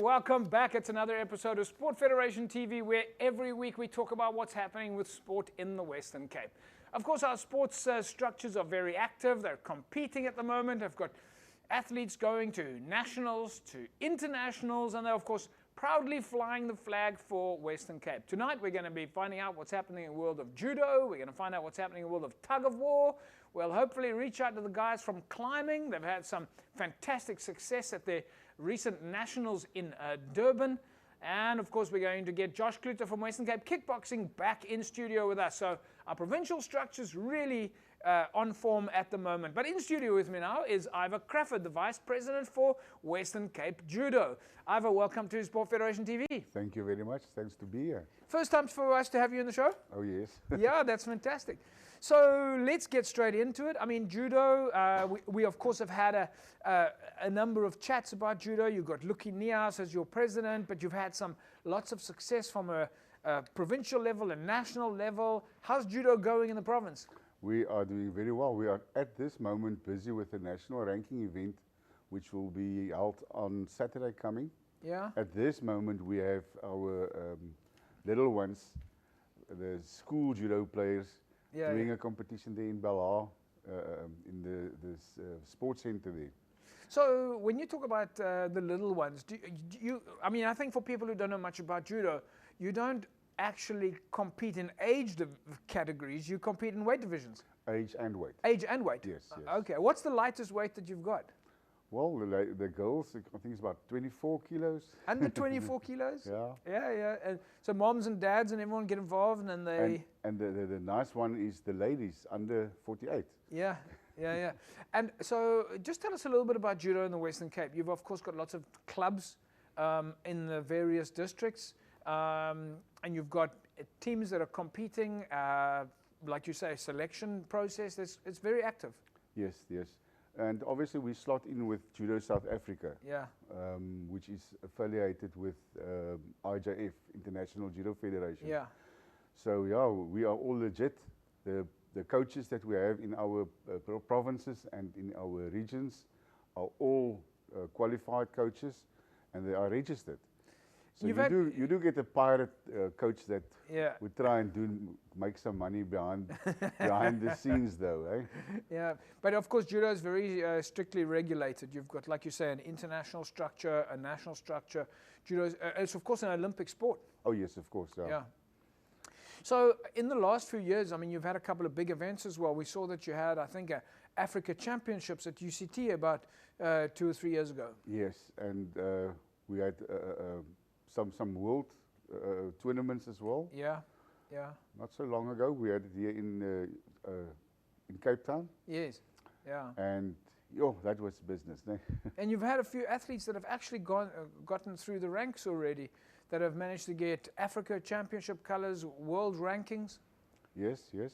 welcome back. It's another episode of Sport Federation TV, where every week we talk about what's happening with sport in the Western Cape. Of course, our sports structures are very active. They're competing at the moment. I've got athletes going to nationals, to internationals, and they're, of course, proudly flying the flag for Western Cape. Tonight, we're going to be finding out what's happening in the world of judo. We're going to find out what's happening in the world of tug of war. We'll hopefully reach out to the guys from climbing. They've had some fantastic success at their recent nationals in Durban. And of course, we're going to get Josh Kluter from Western Cape Kickboxing back in studio with us. So our provincial structure's really on form at the moment. But in studio with me now is Ivor Crafford, the Vice President for Western Cape Judo. Ivor, welcome to Sport Federation TV. Thank you very much. Thanks to be here. First time for us to have you in the show? Oh, yes. Yeah, that's fantastic. So let's get straight into it. I mean, judo, we of course have had a number of chats about judo. You've got Luki Nias as your president, but you've had lots of success from a provincial level and national level. How's judo going in the province? We are doing very well. We are at this moment busy with a national ranking event, which will be held on Saturday coming. Yeah. At this moment, we have our little ones, the school judo players, doing a competition there in Belhar, in the sports center there. So when you talk about the little ones, I mean, I think for people who don't know much about judo, you don't actually compete in age categories, you compete in weight divisions. Age and weight. Age and weight? Yes, yes. Okay, what's the lightest weight that you've got? Well, the girls, I think it's about 24 kilos. Under 24 kilos? Yeah. Yeah, yeah. And so moms and dads and everyone get involved and they... And the nice one is the ladies, under 48. Yeah, yeah, yeah. And so just tell us a little bit about judo in the Western Cape. You've, of course, got lots of clubs in the various districts. And you've got teams that are competing, like you say, selection process. It's very active. Yes, yes. And obviously we slot in with Judo South Africa, yeah, which is affiliated with IJF, International Judo Federation. Yeah. So yeah, we are all legit. The coaches that we have in our provinces and in our regions are all qualified coaches, and they are registered. So you do get a pirate coach that would try and make some money behind the scenes, though, eh? Yeah, but of course judo is very strictly regulated. You've got, like you say, an international structure, a national structure. Judo is of course an Olympic sport. Oh yes, of course. Yeah. So in the last few years, I mean, you've had a couple of big events as well. We saw that you had, I think, Africa Championships at UCT about 2 or 3 years ago. Yes, and we had some world tournaments as well. Yeah, yeah. Not so long ago, we had it here in Cape Town. Yes, yeah. And that was business. And you've had a few athletes that have actually gotten through the ranks already, that have managed to get Africa Championship colors, world rankings. Yes, yes.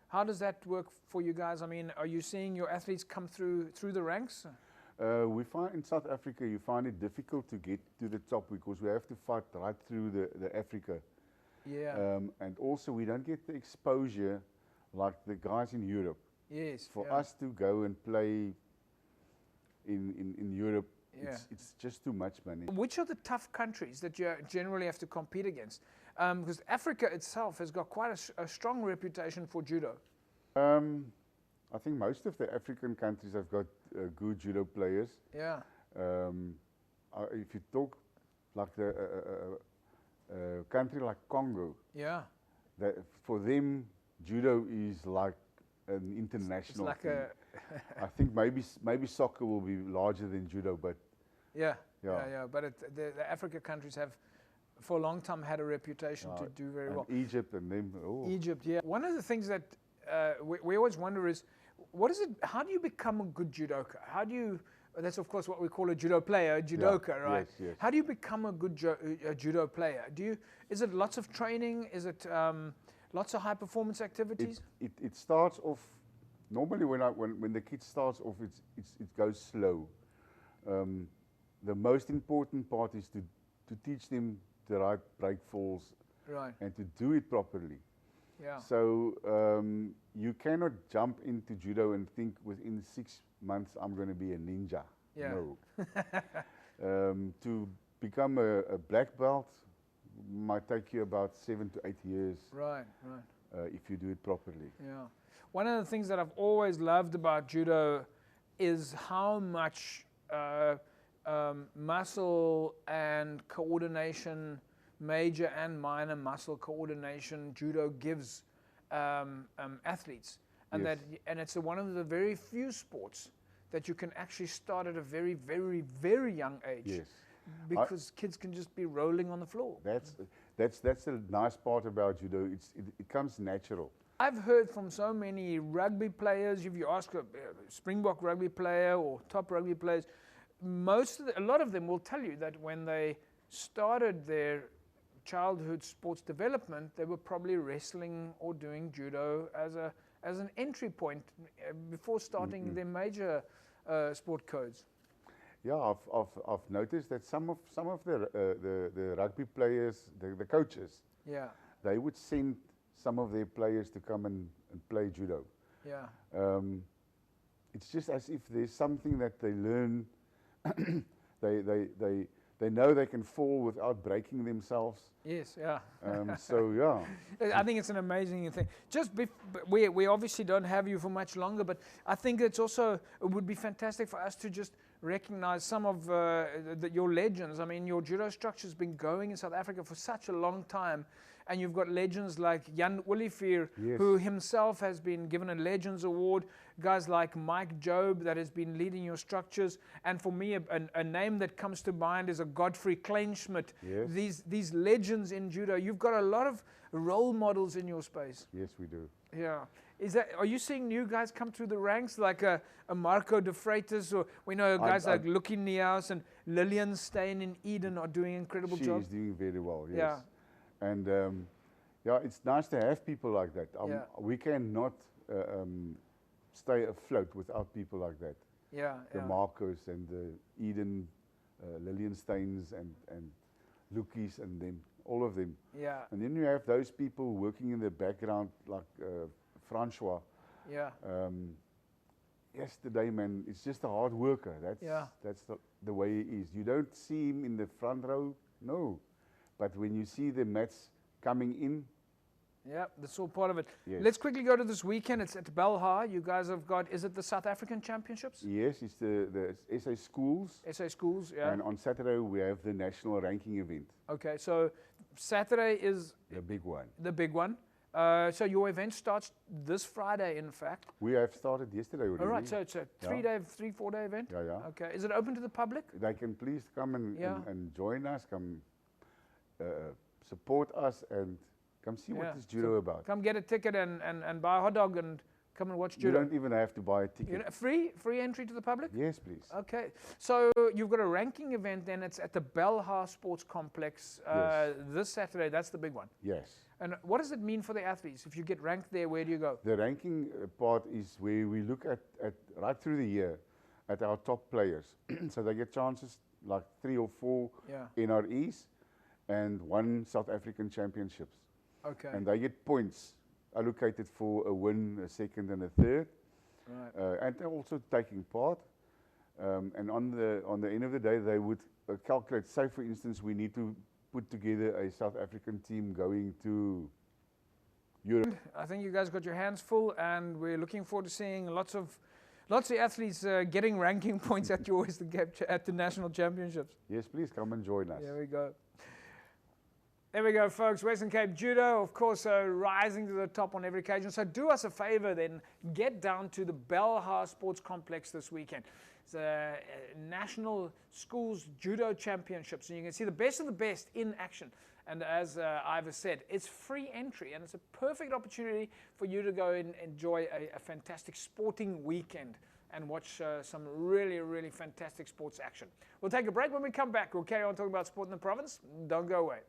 How does that work for you guys? I mean, are you seeing your athletes come through the ranks? We find in South Africa, you find it difficult to get to the top because we have to fight right through the Africa. Yeah. And also we don't get the exposure like the guys in Europe. Yes. For us to go and play in Europe, it's just too much money. Which are the tough countries that you generally have to compete against? Because Africa itself has got quite a strong reputation for judo. I think most of the African countries have got good judo players. Yeah. If you talk like the country like Congo, yeah, for them judo is like an international it's like thing. I think maybe soccer will be larger than judo, but yeah. But the Africa countries have for a long time had a reputation to do very well. Egypt and them. Oh. Egypt, yeah. One of the things that we always wonder is, how do you become a good judoka? That's of course what we call a judo player, a judoka, right? Yes, yes. How do you become a good judo player? Is it lots of training? Is it lots of high performance activities? It starts off, normally when the kid starts off, it goes slow. The most important part is to teach them the right break falls, right, and to do it properly. Yeah. So you cannot jump into judo and think within 6 months I'm going to be a ninja. Yeah. No. To become a black belt might take you about 7 to 8 years Right. if you do it properly. Yeah. One of the things that I've always loved about judo is how much muscle and coordination, major and minor muscle coordination, judo gives athletes, and Yes. and it's one of the very few sports that you can actually start at a very, very, very young age. Yes. Because kids can just be rolling on the floor. That's the nice part about judo. It comes natural. I've heard from so many rugby players, if you ask a Springbok rugby player or top rugby players, a lot of them will tell you that when they started their childhood sports development, they were probably wrestling or doing judo as an entry point before starting their major sport codes. Yeah, I've noticed that some of the rugby players, the coaches, Yeah, they would send some of their players to come and play judo. yeah, It's just as if there's something that they learn. They know they can fall without breaking themselves. yes, yeah. So yeah, I think it's an amazing thing. We obviously don't have you for much longer, but I think it would be fantastic for us to just recognize some of your legends. I mean, your judo structure has been going in South Africa for such a long time, and you've got legends like Jan Olivier, Yes. who himself has been given a Legends Award, guys like Mike Job that has been leading your structures, and for me, a name that comes to mind is a Godfrey Kleinschmidt. Yes. These legends in judo, you've got a lot of role models in your space. yes, we do. Yeah. Are you seeing new guys come through the ranks like a Marco de Freitas, or we know guys like Lucky Niaus and Lillian Stein in Eden are doing incredible She jobs? is doing very well, yes. Yeah. And yeah, it's nice to have people like that. Yeah. We cannot stay afloat without people like that. Yeah. The Marcos and the Eden, Lillian Steins and Luckies and them, all of them. Yeah. And then you have those people working in the background like Francois. Yeah. Yesterday, man, it's just a hard worker. That's the way he is. You don't see him in the front row, no. But when you see the mats coming in, Yeah, that's all part of it. Yes. Let's quickly go to this weekend. It's at Belha. You guys have got, is it the South African Championships? yes, it's the SA schools. SA Schools, yeah. And on Saturday we have the national ranking event, Okay, so Saturday is the big one. the big one. So your event starts this Friday, in fact. We have started yesterday already. All right, so it's a 4-day event? Yeah, yeah. Okay, is it open to the public? They can please come Yeah. and join us, come support us and come see what Yeah. this judo about. Come get a ticket and buy a hot dog and come and watch You judo. don't even have to buy a ticket. You know, free entry to the public? Yes, please. Okay, so you've got a ranking event then. It's at the Belha Sports Complex Yes. this Saturday. That's the big one. Yes. And what does it mean for the athletes? If you get ranked there, where do you go? The ranking part is where we look at right through the year at our top players. So they get chances like 3 or 4 Yeah. NREs and 1 South African championships. Okay. And they get points allocated for a win, a second and a third. Right. And they're also taking part. And on the end of the day, they would calculate, say for instance, we need to put together a South African team going to Europe. I think you guys got your hands full, and we're looking forward to seeing lots of athletes getting ranking points at at the national championships. Yes, please come and join us. There we go. There we go, folks. Western Cape Judo, of course, rising to the top on every occasion. So do us a favor then, get down to the Belha Sports Complex this weekend. It's a National Schools Judo Championships, and you can see the best of the best in action. And as Ivor said, it's free entry, and it's a perfect opportunity for you to go and enjoy a fantastic sporting weekend and watch some really, really fantastic sports action. We'll take a break. When we come back, we'll carry on talking about sport in the province. Don't go away.